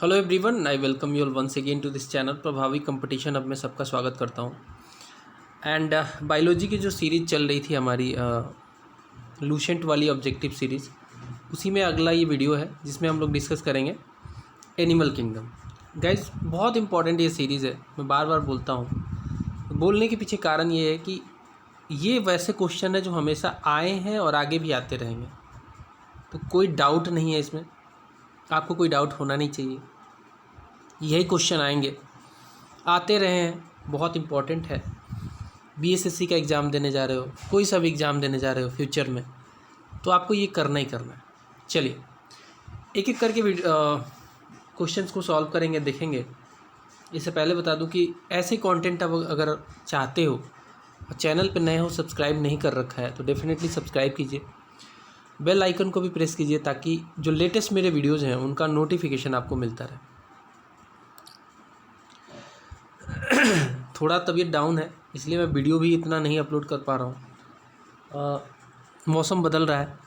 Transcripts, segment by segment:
Hello everyone, I welcome you all once again to this channel प्रभावी competition. अब मैं सबका स्वागत करता हूँ। एंड बायोलॉजी की जो सीरीज़ चल रही थी हमारी लूसेंट वाली ऑब्जेक्टिव सीरीज़, उसी में अगला ये वीडियो है जिसमें हम लोग डिस्कस करेंगे एनिमल किंगडम। गाइज, बहुत इंपॉर्टेंट ये सीरीज़ है, मैं बार बार बोलता हूँ। बोलने के पीछे कारण ये है कि ये वैसे क्वेश्चन है जो हमेशा आए हैं और आगे भी आते रहेंगे, तो कोई डाउट नहीं है इसमें, आपको कोई डाउट होना नहीं चाहिए। यही क्वेश्चन आएंगे, आते रहे हैं, बहुत इम्पॉर्टेंट है। बीएसएससी का एग्ज़ाम देने जा रहे हो, कोई सा भी एग्ज़ाम देने जा रहे हो फ्यूचर में, तो आपको ये करना ही करना है। चलिए एक एक करके क्वेश्चंस को सॉल्व करेंगे, देखेंगे। इससे पहले बता दूं कि ऐसे कंटेंट अब अगर चाहते हो, चैनल पर नए हो, सब्सक्राइब नहीं कर रखा है, तो डेफिनेटली सब्सक्राइब कीजिए, बेल आइकन को भी प्रेस कीजिए ताकि जो लेटेस्ट मेरे वीडियोज़ हैं उनका नोटिफिकेशन आपको मिलता रहे। थोड़ा तबीयत डाउन है, इसलिए मैं वीडियो भी इतना नहीं अपलोड कर पा रहा हूँ। मौसम बदल रहा है,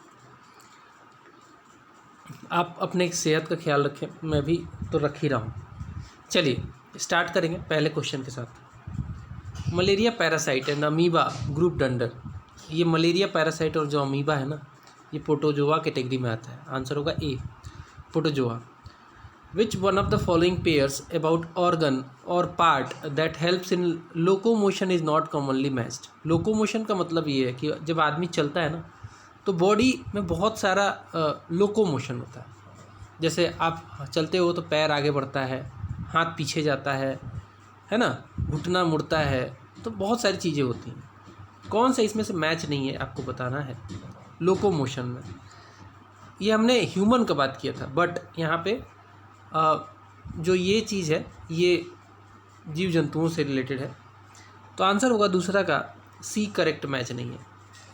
आप अपने सेहत का ख्याल रखें, मैं भी तो रख ही रहा हूँ। चलिए स्टार्ट करेंगे पहले क्वेश्चन के साथ। Malaria parasite and amoeba group under, ये मलेरिया पैरासाइट और जो अमीबा है ना, ये प्रोटोजोआ कैटेगरी में आता है। आंसर होगा ए, protozoa. Which one of the following pairs about organ or part that helps in locomotion is not commonly matched? Locomotion का मतलब ये है कि जब आदमी चलता है ना, तो बॉडी में बहुत सारा लोकोमोशन होता है। जैसे आप चलते हो तो पैर आगे बढ़ता है, हाथ पीछे जाता है ना, घुटना मुड़ता है, तो बहुत सारी चीज़ें होती हैं। कौन सा इसमें से मैच नहीं है आपको बताना है लोकोमोशन में। ये हमने ह्यूमन का बात किया था, बट यहाँ पे जो ये चीज़ है ये जीव जंतुओं से रिलेटेड है, तो आंसर होगा दूसरा का सी, करेक्ट मैच नहीं है।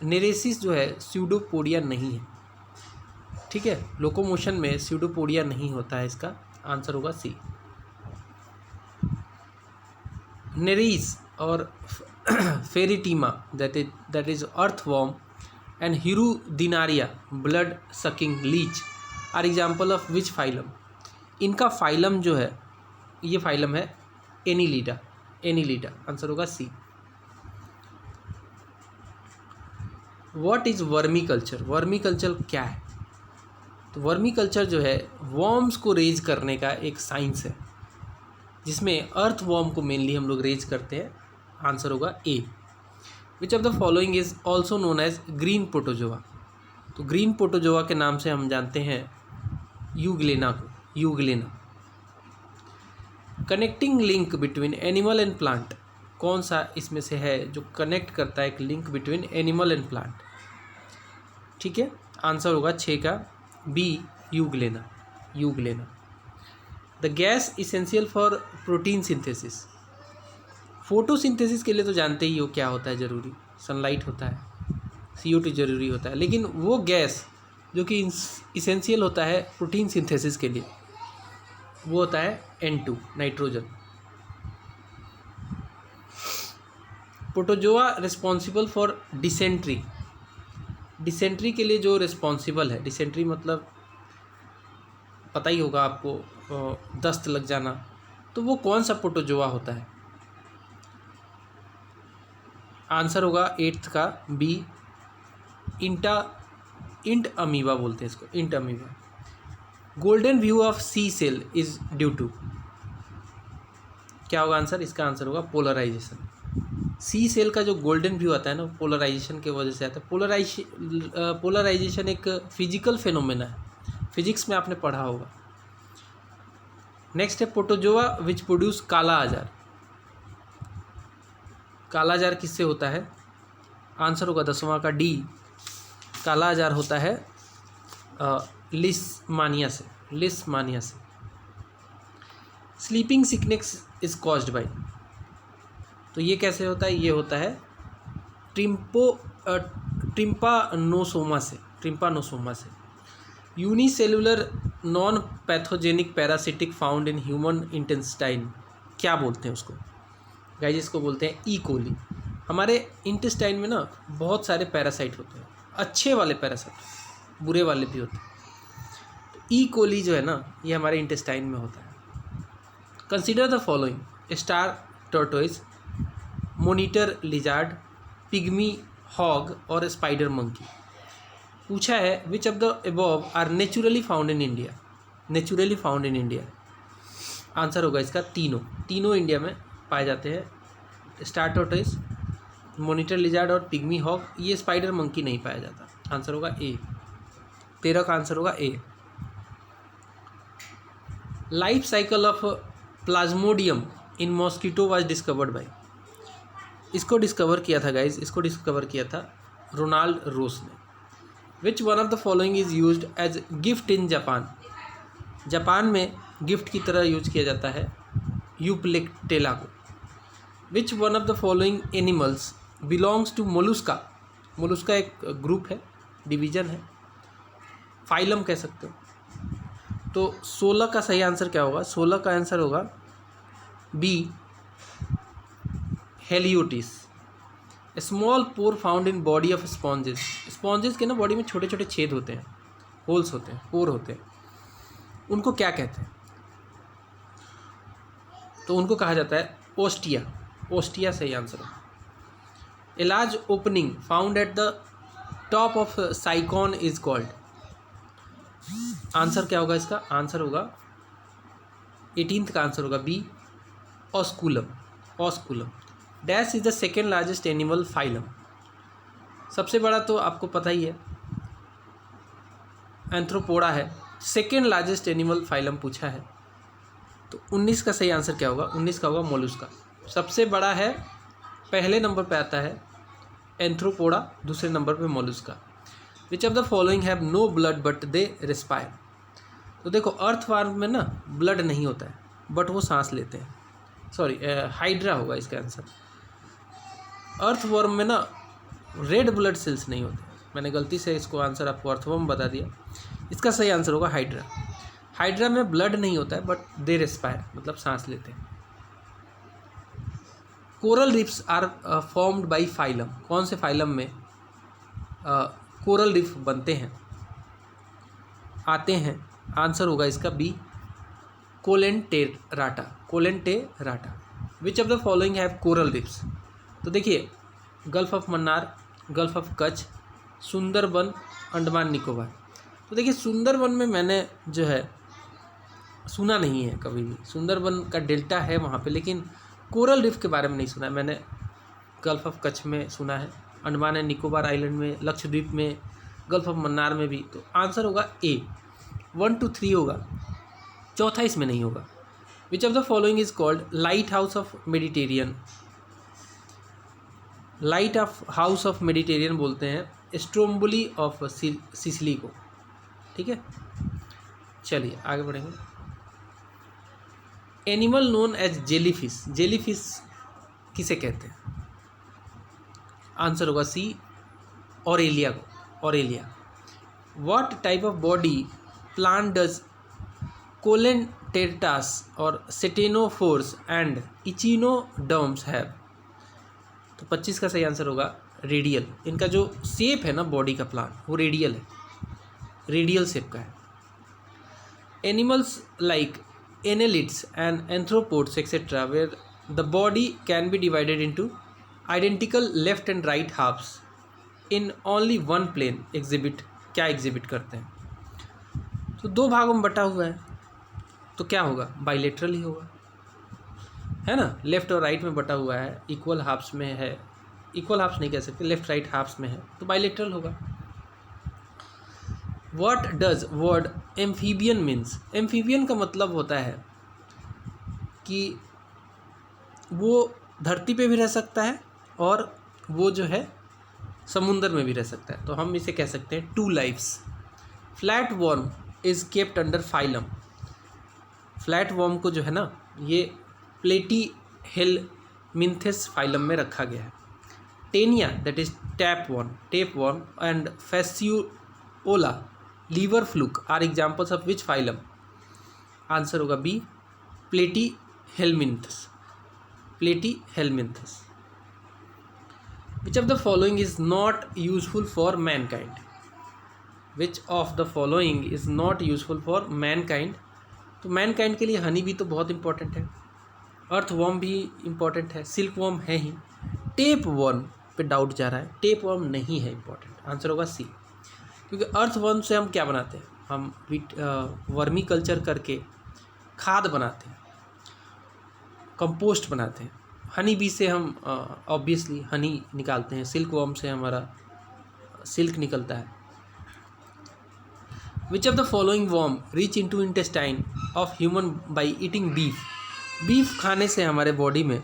नेरेसिस जो है स्यूडोपोडिया नहीं है, ठीक है। लोकोमोशन में स्यूडोपोडिया नहीं होता है, इसका आंसर होगा सी। नेरीस और Pheretima that is earthworm and Hirudinaria blood sucking leech are example of which phylum? इनका फाइलम जो है, ये फाइलम है एनीलिडा, एनीलिडा। आंसर होगा C. What is vermiculture? Vermiculture क्या है? तो वर्मी कल्चर जो है वॉर्म्स को रेज करने का एक साइंस है, जिसमें अर्थ वॉर्म को मेनली हम लोग रेज करते हैं। आंसर होगा A. Which of the following is also known as green protozoa? तो ग्रीन प्रोटोजोआ के नाम से हम जानते हैं यूग्लेना को, Euglena. Connecting link between animal and plant, कौन सा इसमें से है जो कनेक्ट करता है एक link between animal and plant? ठीक है, आंसर होगा 6 का B, Euglena, Euglena. The gas essential for protein synthesis, photosynthesis के लिए तो जानते ही हो क्या होता है, जरूरी सनलाइट होता है, CO2 जरूरी होता है, लेकिन वो गैस जो कि इसेंशियल होता है प्रोटीन सिंथेसिस के लिए, वो होता है N2, nitrogen. Protozoa responsible for dysentery, dysentery के लिए जो रिस्पॉन्सिबल है, डिसेंट्री मतलब पता ही होगा आपको, दस्त लग जाना, तो वो कौन सा प्रोटोजोआ होता है? आंसर होगा 8th का बी, इंट अमीबा बोलते हैं इसको, इंट amoeba. Golden view of sea cell is due to, क्या होगा आंसर? इसका आंसर होगा पोलराइजेशन। सी सेल का जो गोल्डन व्यू आता है ना, पोलराइजेशन की वजह से आता है। पोलराइजेशन एक फिजिकल फेनोमेना है, फिजिक्स में आपने पढ़ा होगा। नेक्स्ट है प्रोटोजोआ विच प्रोड्यूस काला आजार। काला आजार किससे होता है? आंसर होगा 10वां का डी, काला आजार होता है लिस्मानिया से, लिस्मानिया से। Sleeping sickness is caused by, तो ये कैसे होता है? ये होता है ट्रिम्पानोसोमा से, ट्रिम्पानोसोमा से। Unicellular non pathogenic parasitic found in human intestine, क्या बोलते हैं उसको? गाइस, इसको बोलते हैं ई कोली। हमारे इंटेस्टाइन में ना बहुत सारे पैरासाइट होते हैं, अच्छे वाले पैरासाइट, बुरे वाले भी होते हैं। ई कोली जो है ना, ये हमारे इंटेस्टाइन में होता है। Consider the following: star tortoise, monitor lizard, pygmy hog और स्पाइडर मंकी। पूछा है which of the above are naturally found in India. Naturally found in India, answer होगा इसका तीनों इंडिया में पाए जाते हैं। स्टार टर्टोइज, मोनिटर लिजार्ड और पिग्मी हॉग, ये स्पाइडर मंकी नहीं पाया जाता। आंसर होगा ए, 13 का आंसर होगा A. Life cycle of Plasmodium in mosquito was discovered by. इसको डिस्कवर किया था गाइज, इसको डिस्कवर किया था रोनाल्ड रोस ने। Which one of the following is used as gift in Japan. Japan में गिफ्ट की तरह यूज किया जाता है यूप्लेक्टेला को। Which one of the following animals belongs to Mollusca. Mollusca एक ग्रुप है, डिवीजन है, फाइलम कह सकते हो। तो 16 का सही आंसर क्या होगा? 16 का आंसर होगा B, Heliothis. Small pore found in body of sponges. Sponges के ना बॉडी में छोटे छोटे छेद होते हैं, होल्स होते हैं, पोर होते हैं, उनको क्या कहते हैं? तो उनको कहा जाता है ओस्टिया। ओस्टिया सही आंसर है। A large opening found at the top of Sycon is called. Answer क्या होगा इसका? आंसर होगा 18th का आंसर होगा B, osculum. Osculum. Dash is the second largest animal phylum. सबसे बड़ा तो आपको पता ही है, एंथ्रोपोडा है। सेकेंड लार्जेस्ट एनिमल फाइलम पूछा है, तो 19 का सही आंसर क्या होगा? 19 का होगा मोलुस्का। सबसे बड़ा है, पहले नंबर पे आता है एंथ्रोपोडा, दूसरे नंबर पे Mollusca. Which of the following have no blood but they respire. तो देखो, अर्थवर्म में ना ब्लड नहीं होता है बट वो सांस लेते हैं। सॉरी, हाइड्रा होगा इसका आंसर। अर्थवर्म में ना रेड ब्लड सेल्स नहीं होते। मैंने गलती से इसको आंसर आपको अर्थवर्म बता दिया। इसका सही आंसर होगा हाइड्रा। हाइड्रा में ब्लड नहीं होता है बट दे रेस्पायर, मतलब सांस लेते हैं। Coral reefs are formed by phylum. कौन से फाइलम में कोरल रीफ बनते हैं, आते हैं? आंसर होगा इसका B, Coelenterata. Coelenterata. Which of the following have coral reefs. तो देखिए, gulf of Mannar, gulf of Kutch, Sundarban, Andaman Nicobar. तो देखिए, सुंदरबन में मैंने जो है सुना नहीं है कभी भी। सुंदरबन का डेल्टा है वहाँ पे, लेकिन कोरल रीफ के बारे में नहीं सुना है मैंने। गल्फ ऑफ कच्छ में सुना है, अंडमान एंड निकोबार आइलैंड में, लक्षद्वीप में, गल्फ ऑफ मन्नार में भी। तो आंसर होगा ए, 1 to 3 होगा, चौथा इसमें नहीं होगा। विच of the following is called light house of Mediterranean. Light of house of Mediterranean बोलते हैं स्ट्रोम्बोली ऑफ सिसिली को। ठीक है, चलिए आगे बढ़ेंगे। Animal known as jellyfish. Jellyfish किसे कहते हैं? आंसर होगा सी, ऑरेलिया को। Aurelia. What type of body plant does coelenterates और सेटेनोफोर्स एंड इचिनोडर्म्स हैव। तो 25 का सही आंसर होगा रेडियल। इनका जो शेप है ना बॉडी का, प्लांट, वो रेडियल है, रेडियल शेप का है। Animals like annelids and arthropods etcetera where the body can be divided into identical left and right halves in only one plane exhibit, क्या एग्जिबिट करते हैं? तो 2 भागों में बटा हुआ है, तो क्या होगा? बाइलेटरल ही होगा, है ना। लेफ्ट और राइट में बटा हुआ है, इक्वल हाफ्स में है, इक्वल हाफ्स नहीं कह सकते, लेफ्ट राइट हाफ्स में है, तो बाइलेटरल होगा। What does word amphibian means. Amphibian का मतलब होता है कि वो धरती पे भी रह सकता है और वो जो है समुंदर में भी रह सकता है, तो हम इसे कह सकते हैं 2 lifes. Flat worm is kept under phylum. Flat worm को जो है ना, ये प्लेटीहेलमिन्थेस फाइलम में रखा गया है। Taenia, that is tapeworm and Fasciola, liver fluke are examples of which phylum. Answer होगा B, Platyhelminthes. Platyhelminthes. Which of the following is not useful for mankind. Which of the following is not useful for mankind. तो mankind के लिए honey भी तो बहुत important है। Earthworm भी important है, सिल्क वर्म है ही। टेप वर्म पे डाउट जा रहा है, टेप वर्म नहीं है इम्पॉर्टेंट, आंसर होगा सी। क्योंकि अर्थ वर्म से हम क्या बनाते हैं, हम वर्मी कल्चर करके खाद बनाते हैं, कंपोस्ट बनाते हैं। हनी बी से हम ऑब्वियसली हनी निकालते हैं, सिल्क वर्म से हमारा सिल्क निकलता है। Which of the following worm reach into intestine of human by eating beef. Beef खाने से हमारे बॉडी में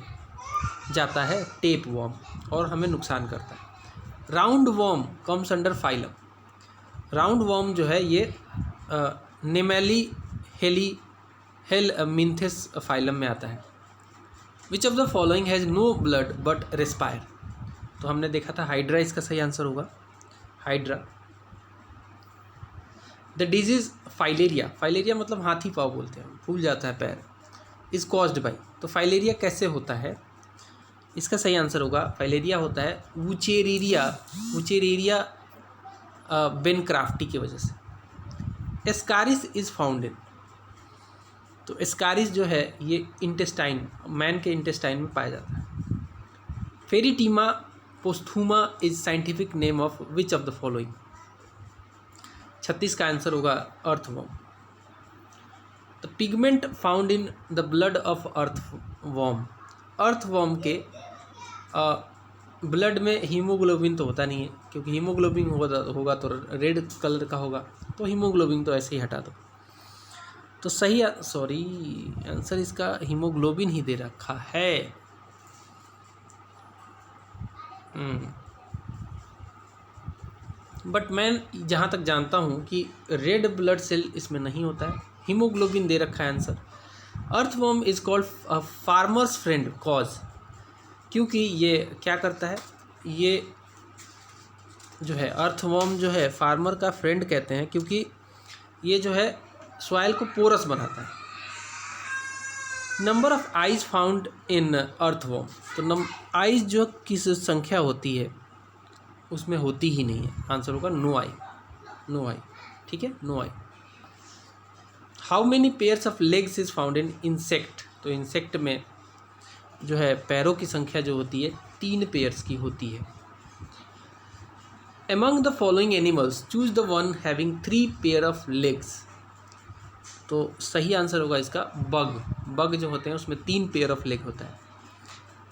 जाता है टेप वर्म और हमें नुकसान करता है। Round worm comes under phylum. Round worm जो है ये नेमेली हेलमिंथिस फाइलम में आता है। Which of the following has no blood but respire. तो हमने देखा था हाइड्रा इसका सही आंसर होगा, Hydra. The disease filaria, filaria मतलब हाथी पाँव बोलते हैं, फूल जाता है पैर, इज कॉज्ड बाई। तो फाइलेरिया कैसे होता है, इसका सही आंसर होगा फाइलेरिया होता है वुचेरेरिया बेनक्राफ्टी की वजह से। एस्कारिस इज फाउंड इन। तो एस्कारिस जो है ये इंटेस्टाइन, मैन के इंटेस्टाइन में पाया जाता है। फेरिटीमा पोस्थुमा is scientific name of which of the following. 36 का आंसर होगा earthworm. The pigment found in the blood of earthworm. Earthworm के ब्लड में हीमोग्लोबिन तो होता नहीं है, क्योंकि हीमोग्लोबिन होगा तो रेड कलर का होगा, तो हीमोग्लोबिन तो ऐसे ही हटा दो। तो सही आंसर इसका हीमोग्लोबिन ही दे रखा है। बट मैं जहाँ तक जानता हूँ कि रेड ब्लड सेल इसमें नहीं होता है, हीमोग्लोबिन दे रखा है answer. Earthworm is called farmers friend cause, क्योंकि ये क्या करता है, ये जो है अर्थवर्म जो है फार्मर का फ्रेंड कहते हैं, क्योंकि ये जो है सॉइल को पोरस बनाता है। Number of eyes found in earthworm. तो आइज जो किस संख्या होती है उसमें होती ही नहीं है, आंसर होगा नो आई, नो आई, ठीक है, no eye. How many pairs of legs is found in insect. तो इंसेक्ट में जो है पैरों की संख्या जो होती है 3 पेयर्स की होती है। Among the following animals choose the one having 3 pair of legs. तो सही आंसर होगा इसका बग। बग जो होते हैं उसमें 3 पेयर ऑफ लेग होता है।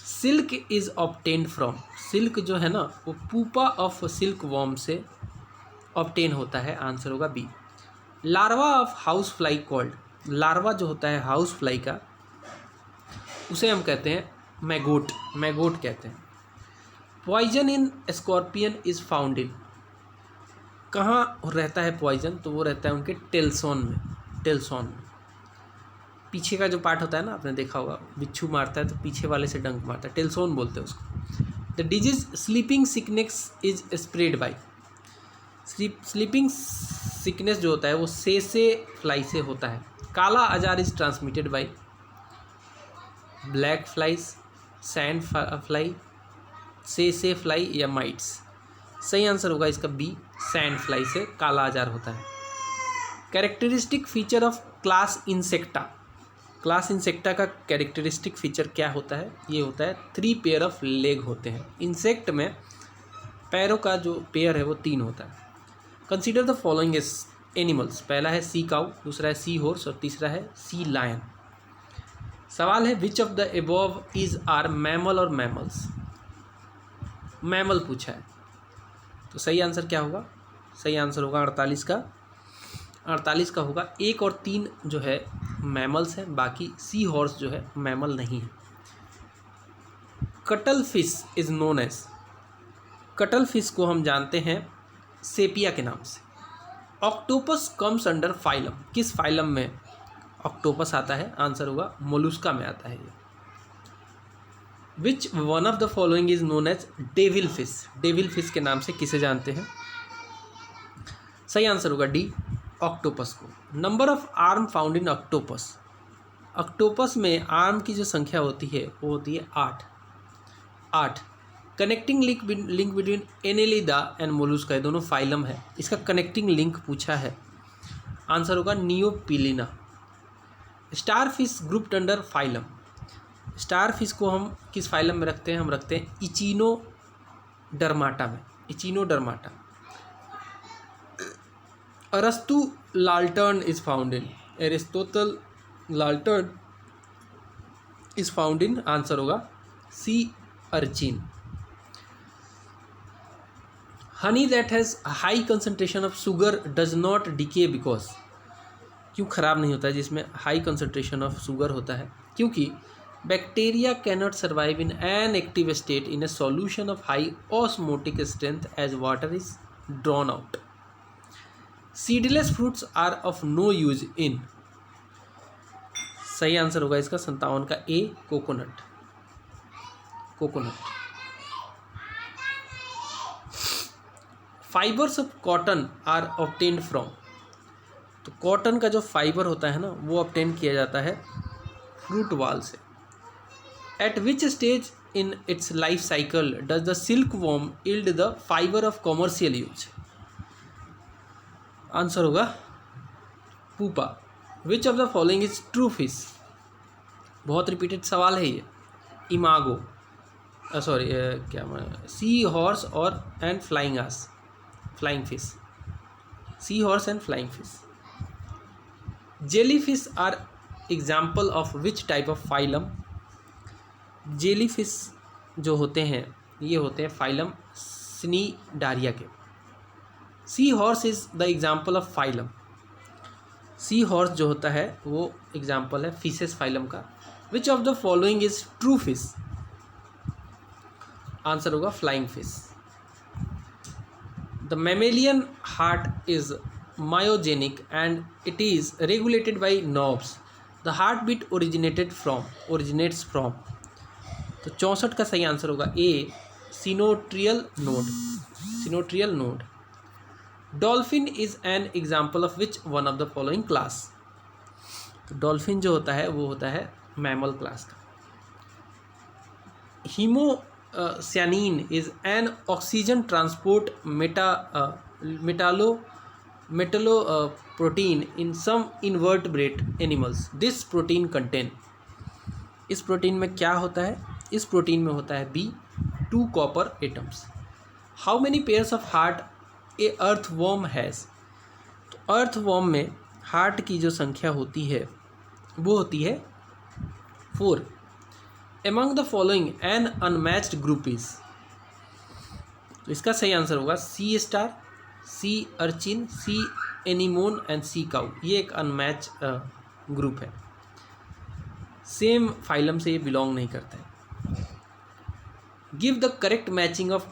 Silk is obtained from. Silk जो है ना वो पुपा ऑफ सिल्क वर्म से ऑब्टेन होता है, आंसर होगा B. Larva of house fly called. Larva जो होता है हाउस फ्लाई का उसे हम कहते हैं मैगोट, मैगोट कहते हैं। Poison in scorpion is found in. कहाँ रहता है पॉइजन, तो वो रहता है उनके टेल्सोन में, टेल्सोन में। पीछे का जो पार्ट होता है ना, आपने देखा होगा बिच्छू मारता है तो पीछे वाले से डंक मारता है, टेल्सोन बोलते हैं उसको। The disease sleeping sickness is spread by. Sleeping sickness जो होता है वो से फ्लाई से होता है। काला आजार is transmitted by black flies, sand fly, से फ्लाई या माइट्स। सही आंसर होगा इसका बी, सैंड फ्लाई से काला आजार होता है। Characteristic feature of class insecta. Class insecta का कैरेक्टरिस्टिक फीचर क्या होता है, ये होता है 3 पेयर ऑफ लेग होते हैं। इंसेक्ट में पैरों का जो पेयर है वो 3 होता है। Consider the following animals. पहला है सी काउ, दूसरा है सी हॉर्स और तीसरा है सी लायन। सवाल है which of the above is are mammal और मैमल्स। मैमल पूछा है, तो सही आंसर क्या होगा, सही आंसर होगा 48 का। 48 का होगा 1 और 3 जो है मैमल्स हैं, बाकी सी हॉर्स जो है मैमल नहीं है। Cuttle fish is known as. Cuttle fish को हम जानते हैं सेपिया के नाम से। Octopus comes under phylum. किस फाइलम में ऑक्टोपस आता है, आंसर होगा मोलुस्का में आता है ये। Which one of the following is known as devil fish. Devil fish के नाम से किसे जानते हैं, सही आंसर होगा डी, ऑक्टोपस को। Number of arm found in octopus. Octopus में आर्म की जो संख्या होती है वो होती है 8। Connecting link between Annelida and Mollusca, दोनों फाइलम है, इसका कनेक्टिंग लिंक पूछा है, आंसर होगा Neopilina. Starfish grouped under phylum. Starfish को हम किस फाइलम में रखते हैं? हम रखते हैं इचिनोडर्माटा में, इचिनोडर्माटा। अरस्तु lantern is found in, Aristotle lantern is found in, answer होगा sea urchin. Honey that has high concentration of sugar does not decay because, क्यों खराब नहीं होता है जिसमें हाई कंसंट्रेशन ऑफ शुगर होता है? क्योंकि bacteria cannot survive in an active state in a solution of high osmotic strength as water is drawn out. Seedless fruits are of no use in, सही आंसर होगा इसका 57 का A, coconut, coconut. Fibres of cotton are obtained from, तो cotton का जो fibre होता है ना वो ऑब्टेन किया जाता है फ्रूट वाल से। At which stage in its life cycle does the silkworm yield the fibre of commercial use, answer होगा pupa. Which of the following is true fish, बहुत रिपीटेड सवाल है ये। इमागो, सॉरी क्या seahorse और and flying आस, flying fish, seahorse and flying fish. Jellyfish are example of which type of phylum, jellyfish जो होते हैं ये होते हैं फाइलम सिनीडारिया के। Sea horse is the example of phylum, seahorse जो होता है वो एग्जाम्पल है फिशेस फाइलम का। Which of the following is true fish, answer होगा flying fish. The mammalian heart is myogenic and it is regulated by knobs. The heartbeat originates from, तो 64 का सही आंसर होगा A, sinoatrial node, sinoatrial node. Dolphin is an example of which one of the following class, तो dolphin जो होता है वो होता है मैमल क्लास का। Haemocyanin is an oxygen transport metalloprotein in some invertebrate animals. This protein contain, इस protein में क्या होता है? इस प्रोटीन में होता है B, 2 copper atoms. How many pairs of heart a earthworm has, तो अर्थवॉर्म में हार्ट की जो संख्या होती है वो होती है 4. Among the following an unmatched group is, तो इसका सही आंसर होगा sea star, sea urchin, sea anemone and sea cow, ये एक अनमैच ग्रुप है, सेम फाइलम से ये बिलोंग नहीं करता है। Give the correct matching of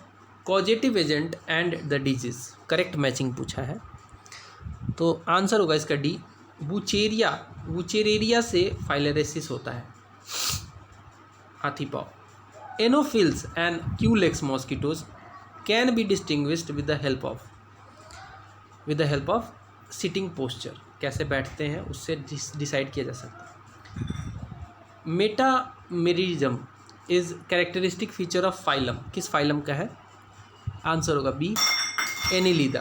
causative agent and the disease, correct matching पूछा है तो आंसर होगा इसका डी, वुचेरिया, वुचेरेरिया से फाइलेरेसिस होता है, हाथी पाव। Anopheles and Culex mosquitoes can be distinguished with the help of sitting posture, कैसे बैठते हैं उससे डिसाइड किया जा सकता है। Metamerism is characteristic feature of phylum, किस फाइलम का है? आंसर होगा B, Annelida.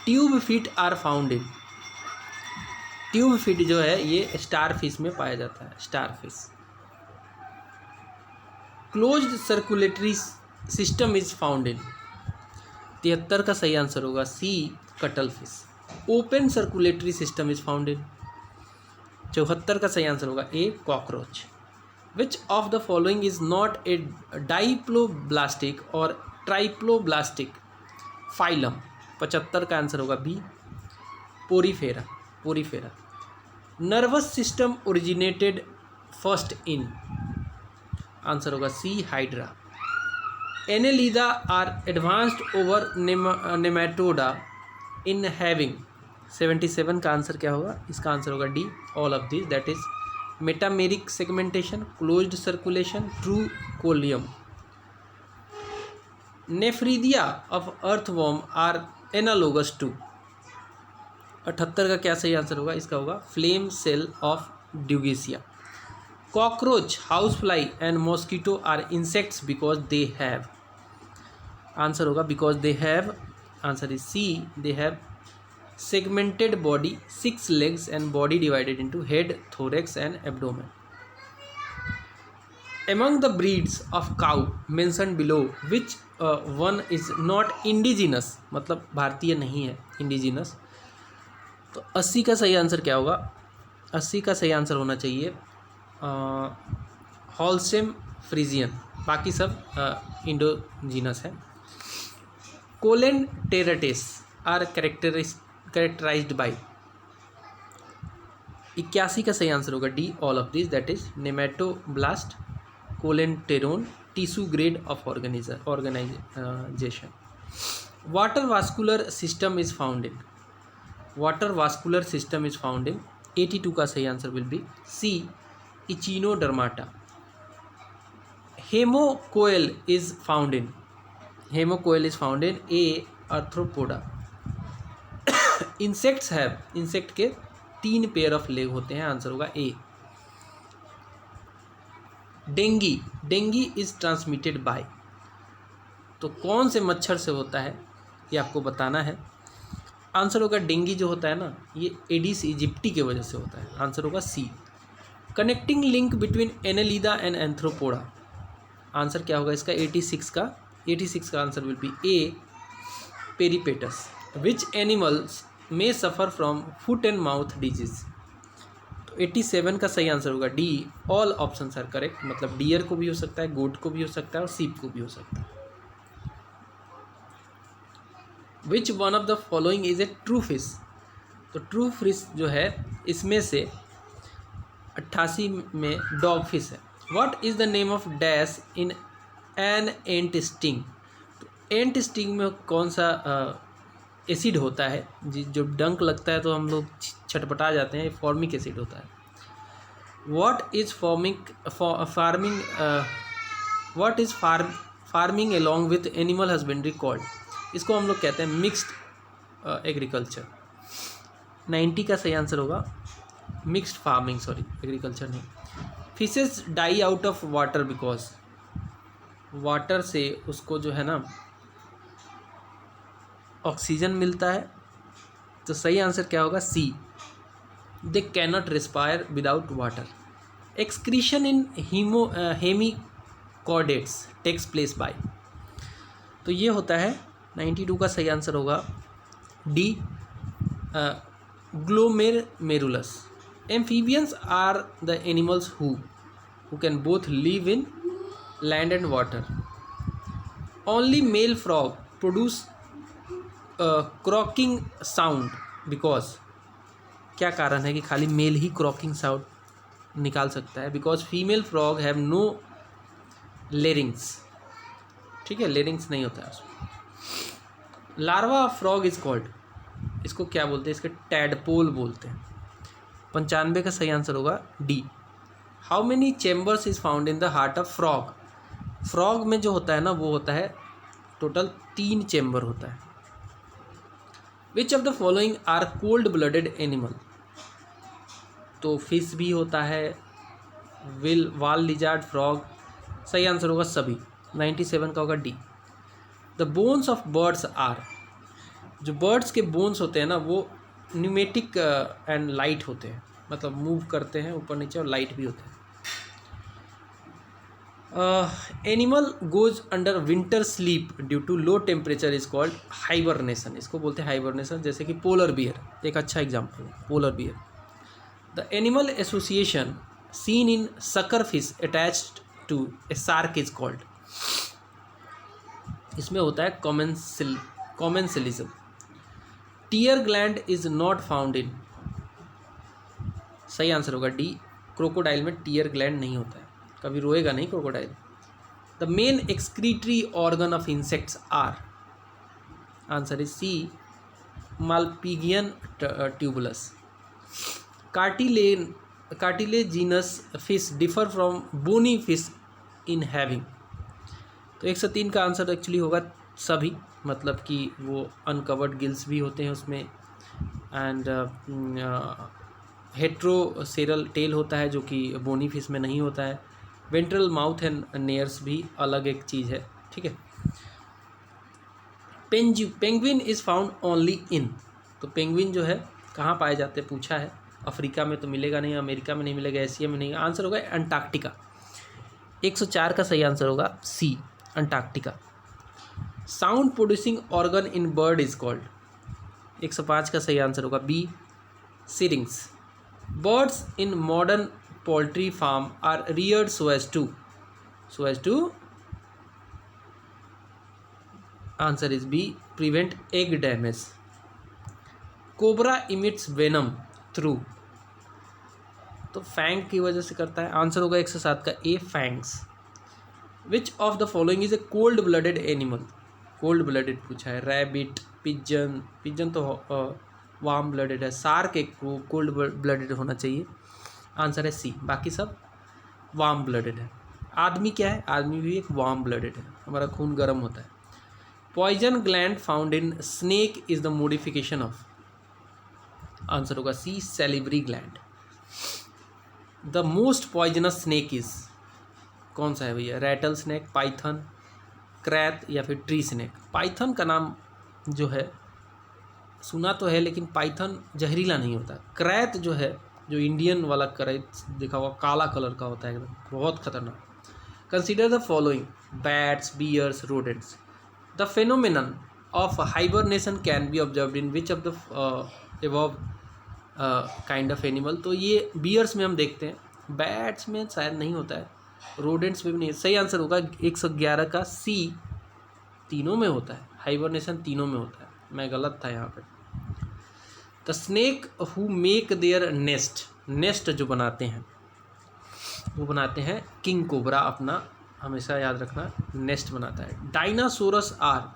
Tube feet are found in, tube feet जो है ये स्टार फिश में पाया जाता है, starfish. Closed circulatory system is found in, 73 का सही आंसर होगा सी, cuttlefish. Open circulatory system is found in, 74 का सही आंसर होगा A, cockroach. Which of the following is not a diploblastic और ट्राइप्लोब्लास्टिक फाइलम, 75 का आंसर होगा B, Porifera, Porifera. Nervous system originated first in, answer होगा C, Hydra. Annelida are advanced over nematoda in having, 77 का answer क्या होगा? इसका answer होगा D, all of this, that is metameric segmentation, closed circulation, true coelom. Nephridia of earthworm are analogous to, 78 का क्या सही answer होगा? इसका होगा flame cell of Dugesia. Cockroach, housefly and mosquito are insects because they have, answer होगा because they have, answer is C, they have segmented body, 6 legs and body divided into head, thorax and abdomen. Among the breeds of cow mentioned below, which one is not indigenous, मतलब भारतीय नहीं है, indigenous। तो 80 का सही answer क्या होगा? 80 का सही आंसर होना चाहिए हॉलस्टेम फ्रीजियन, बाकी सब इंडोजीनस है। कोलेंटेरेटेस आर कैरेक्टराइज्ड बाय, 81 का सही आंसर होगा D, all of this, that is nematoblast, coelenteron, tissue grade of organisation. Water vascular system is found in, water vascular system is found in, 82 का सही answer will be C, Echinodermata. Haemocoel is found in, haemocoel is found in A, Arthropoda. Insects have, insect के 3 pair ऑफ leg होते हैं, answer होगा A. Dengue, dengue is transmitted by, तो कौन से मच्छर से होता है ये आपको बताना है। आंसर होगा डेंगी जो होता है ना, ये एडिस इजिप्टी के वजह से होता है, आंसर होगा C. Connecting link between Annelida and Arthropoda, answer क्या होगा इसका? 86 का answer will be A, Peripatus. Which animals may suffer from foot and mouth disease, तो 87 का सही आंसर होगा D, all options are correct, मतलब डियर को भी हो सकता है, गोट को भी हो सकता है और सीप को भी हो सकता है। Which one of the following is A true fish, तो ट्रू फिश जो है इसमें से 88 में डॉग फिश है। What is the name of dash in an ant sting, तो एंट स्टिंग में कौन सा एसिड होता है जो डंक लगता है तो हम लोग छटपटा जाते हैं, फॉर्मिक एसिड होता है। What is farming along with animal husbandry called, इसको हम लोग कहते हैं मिक्स्ड एग्रीकल्चर। 90 का सही आंसर होगा मिक्स्ड फार्मिंग, सॉरी एग्रीकल्चर नहीं। Fishes die out of water because, water से उसको जो है ना ऑक्सीजन मिलता है, तो सही आंसर क्या होगा? C, they can not respire without water. Excretion in hemichordates takes place by, तो ये होता है 92 का सही आंसर होगा D, glomerulus. Amphibians are the animals who can both live in land and water. Only male frog produce croaking sound because, क्या कारण है कि खाली मेल ही क्रॉकिंग साउंड निकाल सकता है? Because female frog have no larynx, ठीक है, लेरिंग्स नहीं होता है उसमें। लार्वा फ्रॉग इज कॉल्ड, इसको क्या बोलते हैं? इसके टैडपोल बोलते हैं। 95 का सही आंसर होगा D. How many chambers is found in the heart of frog, frog में जो होता है ना वो होता है टोटल 3 चेम्बर होता है। Which of the following are cold blooded animal, तो फिश भी होता है, वाल लिजार्ड, फ्रॉग, सही आंसर होगा सभी, 97 का होगा D. The bones of birds are, जो बर्ड्स के बोन्स होते हैं ना वो न्यूमेटिक एंड लाइट होते हैं, मतलब मूव करते हैं ऊपर नीचे और लाइट भी होते हैं। Animal goes under winter sleep due to low temperature is called hibernation, इसको बोलते हैं हाइबरनेशन। जैसे कि पोलर बियर एक अच्छा एग्जाम्पल है, polar bear. The animal association seen in sucker fish attached to a shark is called, इसमें होता है commensalism. Tear gland is not found in, सही आंसर होगा डी, क्रोकोडाइल में टीयर ग्लैंड नहीं होता है, कभी रोएगा नहीं crocodile. The main excretory organ of insects are, answer is C, Malpighian tubules. Cartilaginous fish differ from bony fish in having, तो 103 का आंसर एक्चुअली होगा सभी, मतलब कि वो अनकवर्ड गिल्स भी होते हैं उसमें, एंड हेट्रोसेरल टेल होता है जो कि बोनी फिश में नहीं होता है। वेंट्रल माउथ एंड नेयर्स भी अलग एक चीज़ है, ठीक है। Penguin is found only in, तो पेंगुइन जो है कहाँ पाए जाते हैं पूछा है, अफ्रीका में तो मिलेगा नहीं, अमेरिका में नहीं मिलेगा, एशिया में नहीं, आंसर होगा अंटार्कटिका। 104 का सही आंसर होगा C, Antarctica. Sound producing organ in bird is called. 105 का सही आंसर होगा B, syrinx. Birds in modern poultry farm are reared so as to answer is B, prevent egg damage. Cobra emits venom through, तो fang की वजह से करता है। Answer होगा 107 का A, fangs. Which of the following is a cold blooded animal. Cold blooded पूछा है। रैबिट, पिजन, पिजन तो वार्म ब्लडेड है। सार्क एक कोल्ड ब्लडेड होना चाहिए। आंसर है सी, बाकी सब वार्म ब्लडेड है। आदमी क्या है? आदमी भी एक वार्म ब्लडेड है, हमारा खून गर्म होता है। Poison gland found in snake is the modification of. Answer होगा C, salivary gland. The most poisonous snake is, कौन सा है भैया? रैटल स्नेक, पाइथन, क्रैत या फिर ट्री स्नेक। पाइथन का नाम जो है सुना तो है, लेकिन पाइथन जहरीला नहीं होता। क्रैत जो है, जो इंडियन वाला क्रैत देखा हुआ, काला कलर का होता है, एकदम बहुत खतरनाक। Consider the following, bats, bears, rodents. The phenomenon of hibernation can be observed in which of the above kind of animal. तो ये बियर्स में हम देखते हैं, बैट्स में शायद नहीं होता है, रोडेंट्स में भी नहीं। सही आंसर होगा 111 का सी, तीनों में होता है। हाइबरनेशन तीनों में होता है, मैं गलत था यहाँ पे। The snake who make their nest, nest जो बनाते हैं वो बनाते हैं किंग कोबरा, अपना हमेशा याद रखना, नेस्ट बनाता है। Dinosaurs are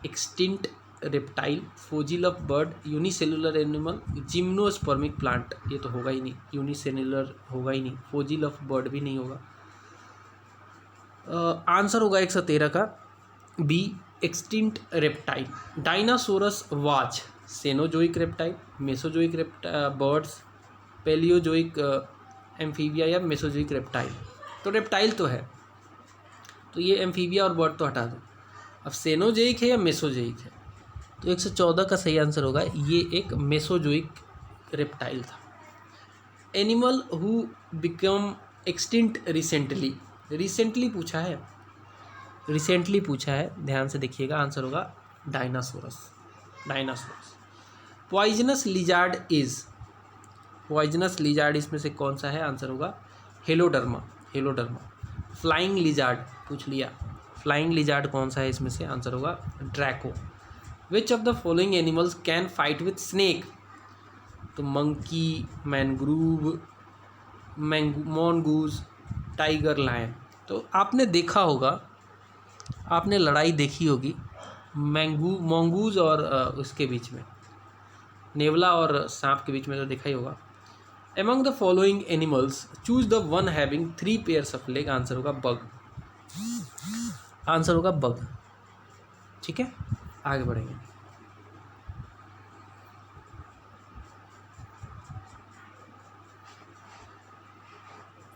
extinct reptile, fossil of bird, unicellular animal, gymnospermic plant. ये तो होगा ही नहीं, यूनिसेलुलर होगा ही नहीं, फोजिल ऑफ बर्ड भी नहीं होगा। आंसर होगा 113 का B, extinct reptile. Dinosaurs was Cenozoic reptile, Mesozoic birds, Palaeozoic amphibia या मेसोजोइक रेप्टाइल। तो रेप्टाइल तो है, तो ये एम्फीबिया और बर्ड तो हटा दो। अब सेनोजोइक है या मेसोजोइक है? तो 114 का सही आंसर होगा ये एक मेसोजोइक रेप्टाइल था। Animal who become extinct recently, recently पूछा है, रिसेंटली पूछा है, ध्यान से देखिएगा। आंसर होगा dinosaurs, dinosaurs. Poisonous lizard is, poisonous lizard इसमें से कौन सा है? आंसर होगा हेलोडर्मा, हेलोडर्मा। फ्लाइंग लिजार्ड पूछ लिया, फ्लाइंग लिजार्ड कौन सा है इसमें से? आंसर होगा Draco. Which of the following animals can fight with snake? तो monkey, mangrove, mongoose, tiger, lion. तो आपने देखा होगा, आपने लड़ाई देखी होगी मॉन्गूज और उसके बीच में, नेवला और सांप के बीच में, तो देखा ही होगा। Among the following animals choose the one having 3 pairs of leg. Answer होगा बग, आंसर होगा बग। ठीक है, आगे बढ़ेंगे।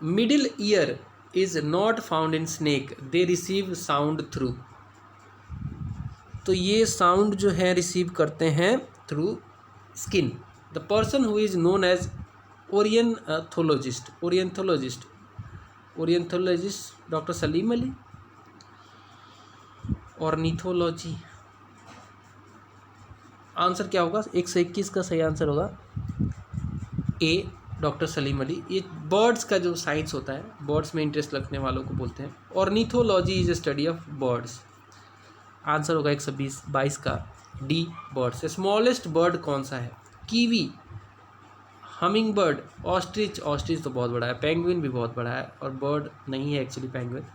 Middle ear is not found in snake, they receive sound through. तो ये साउंड जो है रिसीव करते हैं through skin. The person who is known as ornithologist, ornithologist, ornithologist doctor Salim Ali. Ornithology, answer क्या होगा? 121 का सही आंसर होगा ए, डॉक्टर सलीम अली। ये बर्ड्स का जो साइंस होता है, बर्ड्स में इंटरेस्ट रखने वालों को बोलते हैं। Ornithology is a study of birds. Answer होगा 122 का डी, बर्ड्स। स्मॉलेस्ट बर्ड कौन सा है? Kiwi, humming bird, ostrich, ostrich तो बहुत बड़ा है, पेंगुइन भी बहुत बड़ा है, और बर्ड नहीं है एक्चुअली पेंगुइन।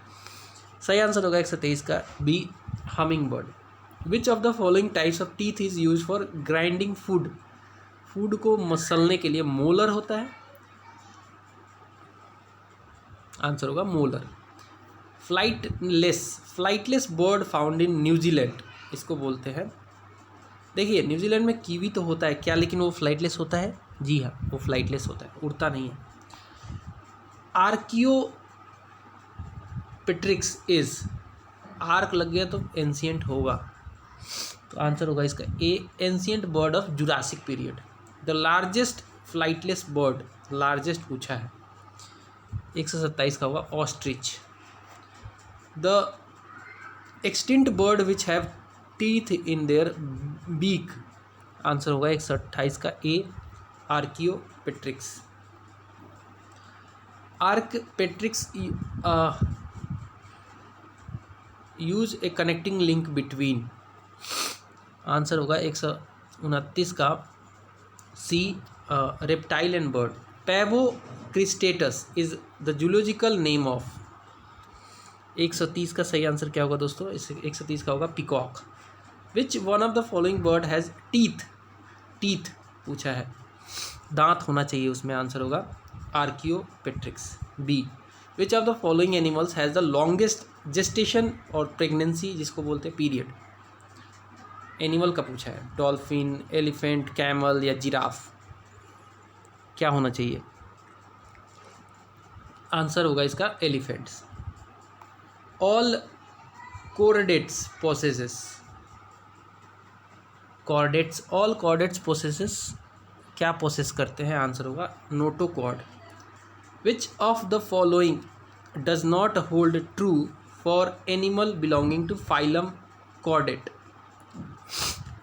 सही आंसर होगा 123 का B, humming bird. Which of the following types of teeth is use for grinding food? Food को मसलने के लिए मोलर होता है, आंसर होगा molar. Flightless bird found in New Zealand, इसको बोलते हैं, देखिए न्यूजीलैंड में कीवी तो होता है क्या, लेकिन वो फ्लाइटलेस होता है? जी हाँ, वो फ्लाइटलेस होता है, उड़ता नहीं है। आर्कियोपेट्रिक्स इज, आर्क लग गया तो एंशिएंट होगा, तो आंसर होगा इसका A, ancient bird of Jurassic period. The largest flightless bird, largest पूछा है, 127 का होगा ostrich. The extinct bird which have teeth in their beak, answer होगा 128 का A, archaeopteryx. Archaeopteryx use a connecting link between, answer होगा 129 का C, reptile and bird. Pavo cristatus is the zoological name of, 130 का सही आंसर क्या होगा दोस्तों, इस 130 का होगा peacock. Which one of the following bird has teeth, teeth पूछा है, दांत होना चाहिए उसमें, आंसर होगा archaeopteryx B. Which of the following animals has the longest gestation और प्रेगनेंसी जिसको बोलते हैं पीरियड, एनिमल का पूछा है, डॉल्फिन, एलिफेंट, कैमल या जिराफ, क्या होना चाहिए, आंसर होगा इसका elephants. All chordates possesses, chordates, all chordates possesses क्या पोसेस करते हैं, आंसर होगा notochord. Which of the following does not hold true for animal belonging to phylum chordate,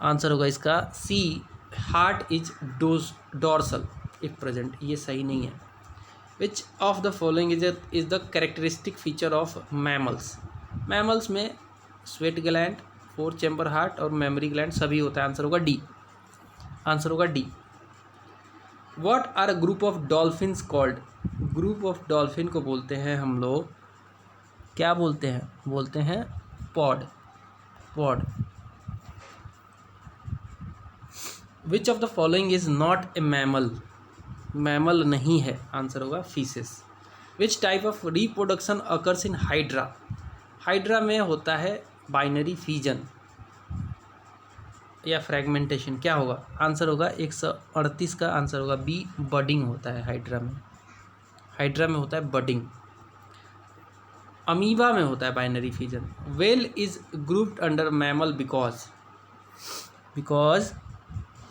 answer होगा इसका C, heart is dorsal if present, ये सही नहीं है। Which of the following is the characteristic feature of mammals, mammals में sweat gland, 4 chamber heart और mammary gland सभी होता है, आंसर होगा डी, आंसर होगा D. What are a group of dolphins called, group of dolphin को बोलते हैं हम लोग, क्या बोलते हैं, बोलते हैं pod, pod. Which of the following is not A mammal, mammal नहीं है, आंसर होगा faeces. Which type of reproduction occurs in hydra, hydra में होता है बाइनरी फीजन या फ्रेगमेंटेशन, क्या होगा, आंसर होगा 138 का, आंसर होगा बी, बडिंग होता है हाइड्रा में, हाइड्रा में होता है बडिंग। अमीबा में होता है binary fission. Whale is grouped under mammal because, because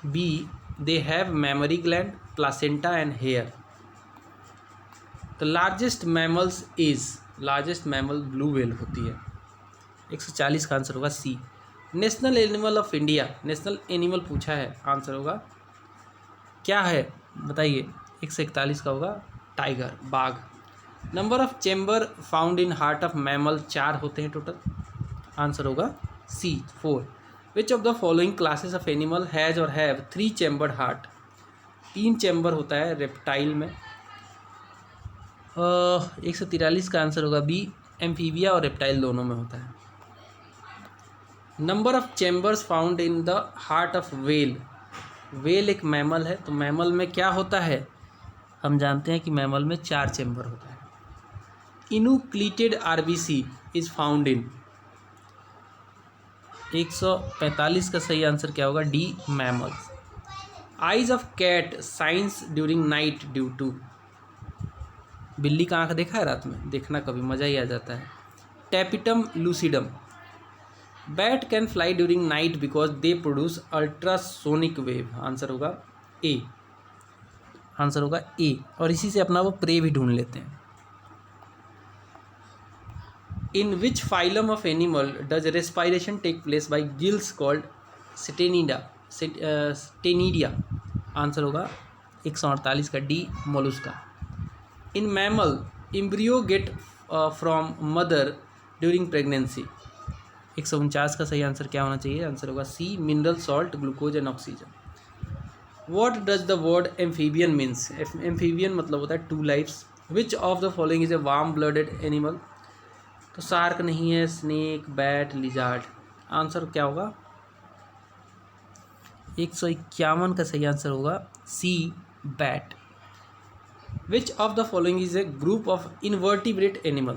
B, they have mammary gland, placenta and hair. The largest mammals is, largest mammal blue whale होती है, 140 का आंसर होगा C. National animal of India, national animal पूछा है, answer होगा क्या है बताइए, 141 का होगा टाइगर, बाघ। Number of chamber found in heart of mammal, 4 होते हैं टोटल, आंसर होगा सी, 4। विच of the following classes of animal has और हैव 3 चैम्बर्ड हार्ट, 3 चैम्बर होता है रेप्टाइल में, 143 का आंसर होगा बी, एम्फीबिया और रेप्टाइल दोनों में होता है। Number of chambers found in the heart of whale, whale एक मैमल है, तो मैमल में क्या होता है, हम जानते हैं कि मैमल में 4 चैम्बर होता है। Enucleated RBC is found in, 145 का सही आंसर क्या होगा, D, mammals. Eyes of cat shines during night due to, बिल्ली का आँख देखा है रात में, देखना कभी मज़ा ही आ जाता है। Tapetum lucidum. Bat can fly during night because they produce ultrasonic wave, answer होगा ए, आंसर होगा ए, और इसी से अपना वो प्रे भी ढूंढ लेते हैं। In which phylum of animal does respiration take place by gills called ctenidia, answer होगा 148 का D, mollusca. In mammal embryo get from mother during pregnancy, 149 का सही आंसर क्या होना चाहिए, आंसर होगा C, mineral salt, glucose and oxygen. What does the word amphibian means, amphibian मतलब होता है 2 lifes. Which of the following is a warm blooded animal, तो शार्क नहीं है, स्नेक, बैट, लिजार्ड, आंसर क्या होगा 151 का सही आंसर होगा C, bat. Which of the following is a group of invertebrate animal,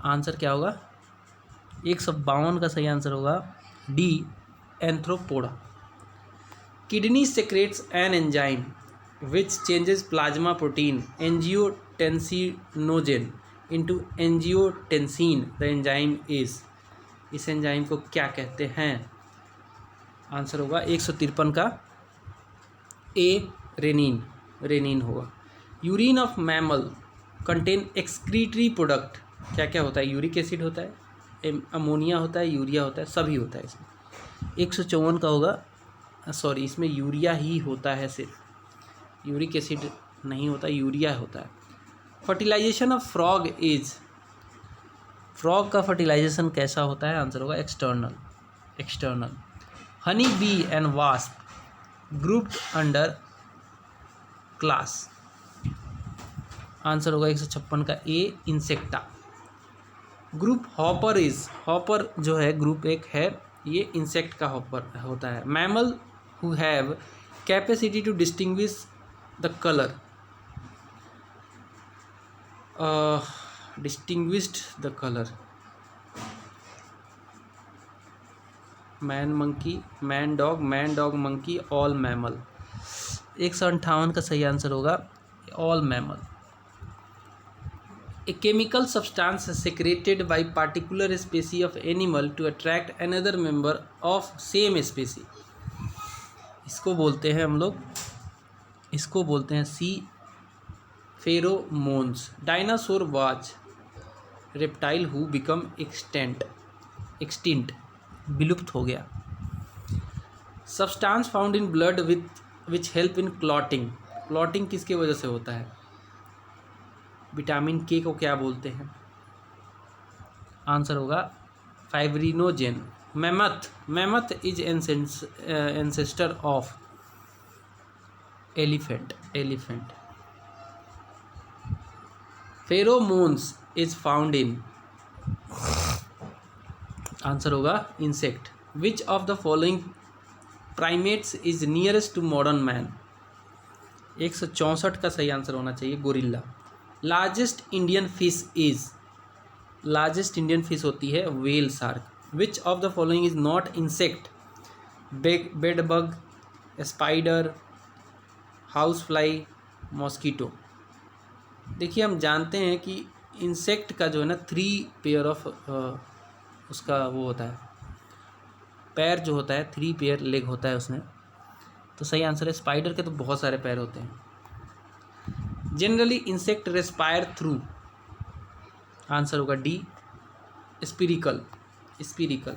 answer क्या होगा 152 का सही आंसर होगा D, arthropoda. Kidney secretes an enzyme which changes plasma protein angiotensinogen into angiotensin, the enzyme is, इस enzyme को क्या कहते हैं, आंसर होगा 153 का ए, रेनिन, रेनिन होगा। Urine of mammal contain excretory product, क्या क्या होता है? यूरिक एसिड होता है, अमोनिया होता है, यूरिया होता है, सभी होता है इसमें। 154 का होगा, सॉरी इसमें यूरिया ही होता है, सिर्फ यूरिक एसिड नहीं होता, यूरिया होता है। Fertilization of frog is, frog का फर्टिलाइजेशन कैसा होता है? आंसर होगा external, external. Honey bee and wasp grouped under class, answer होगा 156 का A, insecta. Grasshopper is, hopper जो है ग्रुप एक है, ये इंसेक्ट का हॉपर होता है। Mammal who have capacity to distinguish the colour, distinguished the colour, man monkey, man dog monkey, all mammal. 158 का सही आंसर होगा all mammal. A chemical substance secreted by particular species of animal to attract another member of same species, इसको बोलते हैं हम लोग, इसको बोलते हैं C pheromones. Dinosaur was reptile who become extinct, विलुप्त हो गया। Substance found in blood which help in clotting, clotting किसके वजह से होता है? विटामिन के को क्या बोलते हैं? आंसर होगा fibrinogen. Mammoth, mammoth is ancestor of elephant, elephant. Pheromones is found in, answer होगा insect. Which of the following primates is nearest to modern man, 164 का सही आंसर होना चाहिए gorilla. Largest Indian fish is, largest Indian fish होती है whale shark. Which of the following is not insect, bed bug, spider, house fly, mosquito. देखिए हम जानते हैं कि इंसेक्ट का जो है ना 3 पेयर ऑफ उसका वो होता है, पैर जो होता है 3 पेयर लेग होता है उसमें, तो सही आंसर है। स्पाइडर के तो बहुत सारे पैर होते हैं। Generally insect respire through, answer होगा D, spiracle, spiracle.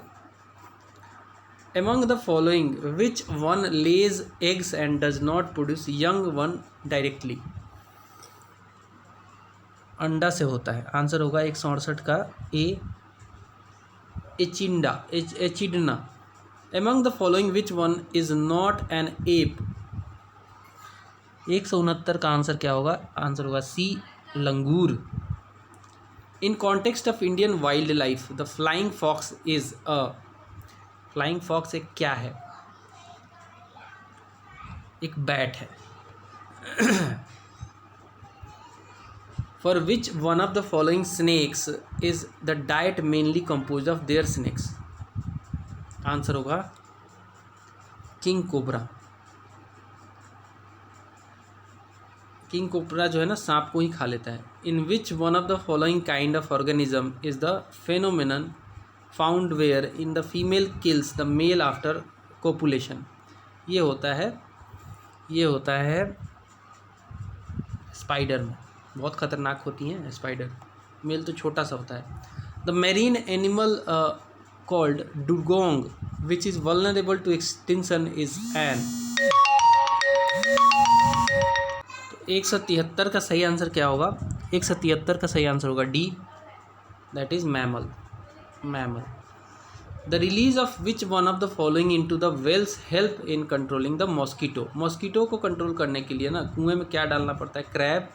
Among the following which one lays eggs and does not produce young one directly, अंडा से होता है, आंसर होगा 168 का ए, एचिंडा, एचिडना। Among the following which one is not an ape, 169 का answer क्या होगा? आंसर होगा C, langur. In context of Indian wildlife the flying fox is a, flying fox एक क्या है? एक बैट है। For which one of the following snakes is the diet mainly compose of their snakes, answer होगा king cobra. King cobra जो है ना सांप को ही खा लेता है। In which one of the following kind of organism is the phenomenon found where in the female kills the male after copulation, ये होता है, ये होता है स्पाइडर में, बहुत खतरनाक होती हैं स्पाइडर, मेल तो छोटा सा होता है। The marine animal called dugong which is vulnerable to extinction is an, 173 का सही आंसर क्या होगा? 173 का सही आंसर होगा D, that is mammal, mammal. The release of which one of the following into the wells help in controlling the mosquito, mosquito को control करने के लिए ना कुएं में क्या डालना पड़ता है? क्रैब,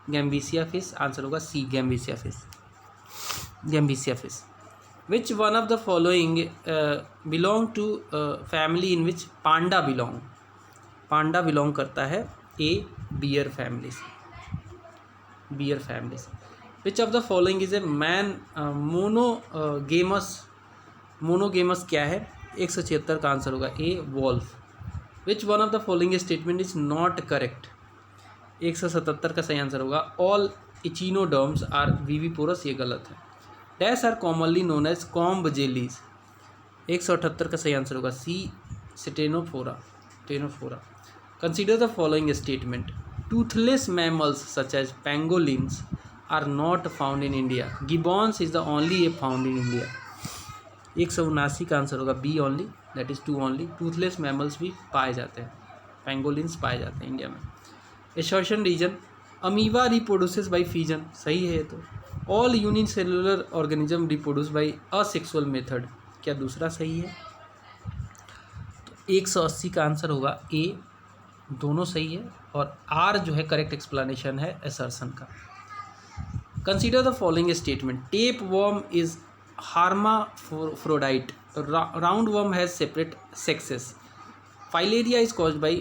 गैम्बीसिया फिश, आंसर होगा C, gambusia fish, gambusia fish. Which one of the following belong to family in which panda belong, panda belong करता है ए, बियर फैमिली से, बियर फैमिली से। Which of the following is a man monogamous, monogamous क्या है? 176 का answer होगा A, wolf. Which one of the following statement is not correct, 177 का सही आंसर होगा ऑल इचिनोडर्म्स आर विविपोरस, ये गलत है। Dash are commonly known as comb jellies, 178 का सही आंसर होगा C, ctenophora, ctenophora. Consider the following statement, Toothless mammals such as pangolins are not found in India. Gibbons is the only ape found in India. 179 का answer होगा B only, that is 2 only. Toothless mammals भी पाए जाते हैं, pangolins पाए जाते हैं India में. Assertion reason amoeba reproduces by fission, सही है. तो all unicellular organism reproduce by asexual method, क्या दूसरा सही है? तो 180 का आंसर होगा ए, दोनों सही है. और आर जो है करेक्ट एक्सप्लेनेशन है एसर्शन का. Consider the following statement. Tape worm is hermaphrodite. Roundworm has separate sexes. Filaria is caused by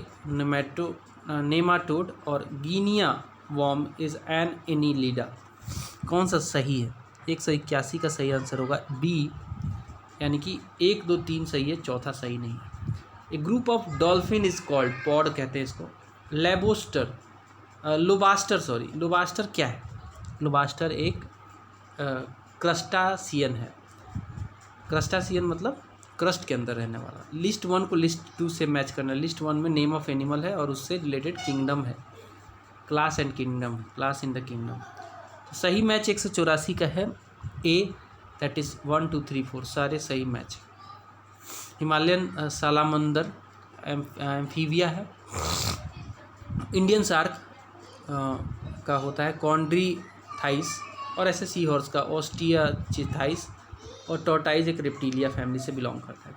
nematode और guinea worm is an annelida. कौन सा सही है? 181 का सही आंसर होगा बी, यानी कि 1, 2, 3 सही है, चौथा सही नहीं है. A group of dolphin is called, pod कहते हैं इसको, लोबास्टर क्या है? लोबास्टर एक क्रस्टासियन है. क्रस्टासियन मतलब क्रस्ट के अंदर रहने वाला. लिस्ट 1 को लिस्ट 2 से मैच करना. लिस्ट 1 में नेम ऑफ एनिमल है और उससे रिलेटेड किंगडम है, class and kingdom, class in the kingdom. तो सही मैच 184 का है ए, दैट इज़ 1, 2, 3, 4 सारे सही मैच. हिमालयन सालामंदर एम्फीबिया है. इंडियन शार्क का होता है कॉन्ड्रीथाइस, और ऐसे सी हॉर्स का ओस्टियाचिथाइस, और टॉर्टाइज एक रेप्टिलिया फैमिली से बिलोंग करता है.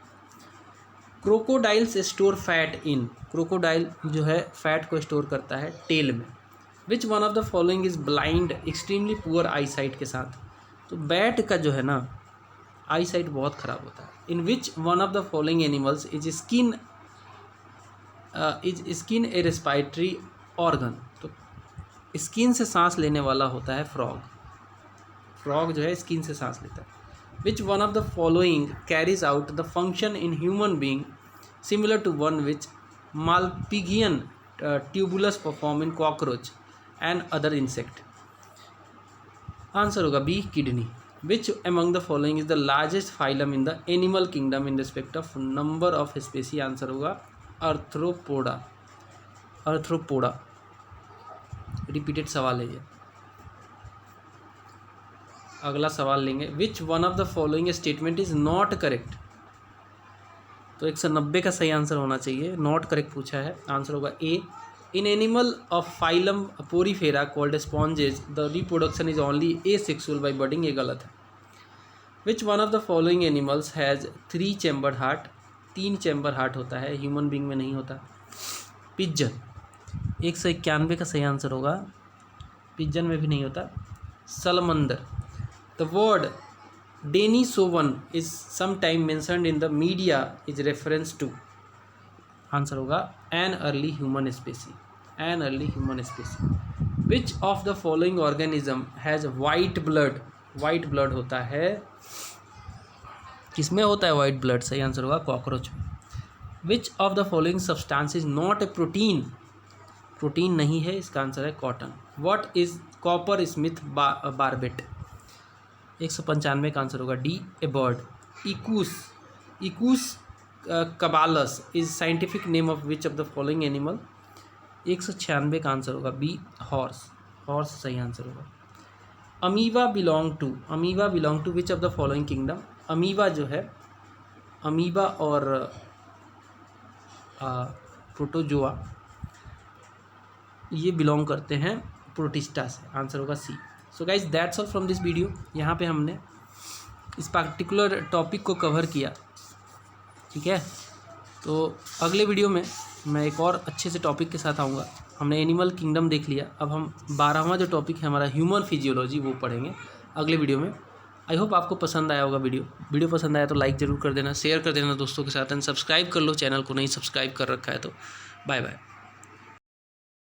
Crocodiles store fat in, crocodile जो है फैट को स्टोर करता है टेल में. विच one of the following is blind extremely poor I site के साथ. तो बैट का जो है ना आई साइट बहुत ख़राब होता है. In which one of the following animals is skin a respiratory organ. तो स्किन से सांस लेने वाला होता है फ्रॉग. फ्रॉग जो है स्किन से सांस लेता है. Which one of the following carries out the function in human being similar to one which Malpighian tubules perform in cockroach and other insect. Answer होगा B, kidney. Which among the following is the largest phylum in the animal kingdom in respect of number of species. Answer होगा Arthropoda. Arthropoda repeated सवाल है ये. अगला सवाल लेंगे. Which one of the following statement is not correct. तो 190 का सही आंसर होना चाहिए. नॉट करेक्ट पूछा है. आंसर होगा A. In animal of phylum porifera called sponges the reproduction is only asexual by budding, ये गलत है. Which one of the following animals has 3 chamber heart. 3 chamber heart होता है, ह्यूमन बींग में नहीं होता. पिजन. 191 का सही आंसर होगा, पिजन में भी नहीं होता. सलमंदर. The word Denisovan is sometime mentioned in the media is reference to. Answer होगा an early human species. An early human species. Which of the following organism has white blood? White blood होता है, किसमें होता है white blood? सही answer होगा cockroach में. Which of the following substance is not a protein? Protein नहीं है, इसका आंसर है cotton. What is copper smith barbet? 195 का आंसर होगा D, a bird. Equus caballus is scientific name of which of the following animal. 196 का answer होगा B, horse. Horse सही answer होगा. Amoeba belong to which of the following kingdom. Amoeba जो है, amoeba और protozoa ये belong करते हैं प्रोटिस्टा से. आंसर होगा C. So guys that's all from this video. यहाँ पे हमने इस पर्टिकुलर टॉपिक को कवर किया, ठीक है. तो अगले वीडियो में मैं एक और अच्छे से टॉपिक के साथ आऊँगा. हमने एनिमल किंगडम देख लिया, अब हम 12वां जो टॉपिक है हमारा ह्यूमन फिजियोलॉजी, वो पढ़ेंगे अगले वीडियो में. आई होप आपको पसंद आया होगा वीडियो पसंद आया तो लाइक ज़रूर कर देना, शेयर कर देना दोस्तों के साथ, एंड सब्सक्राइब कर लो चैनल को, नहीं सब्सक्राइब कर रखा है तो. Bye bye.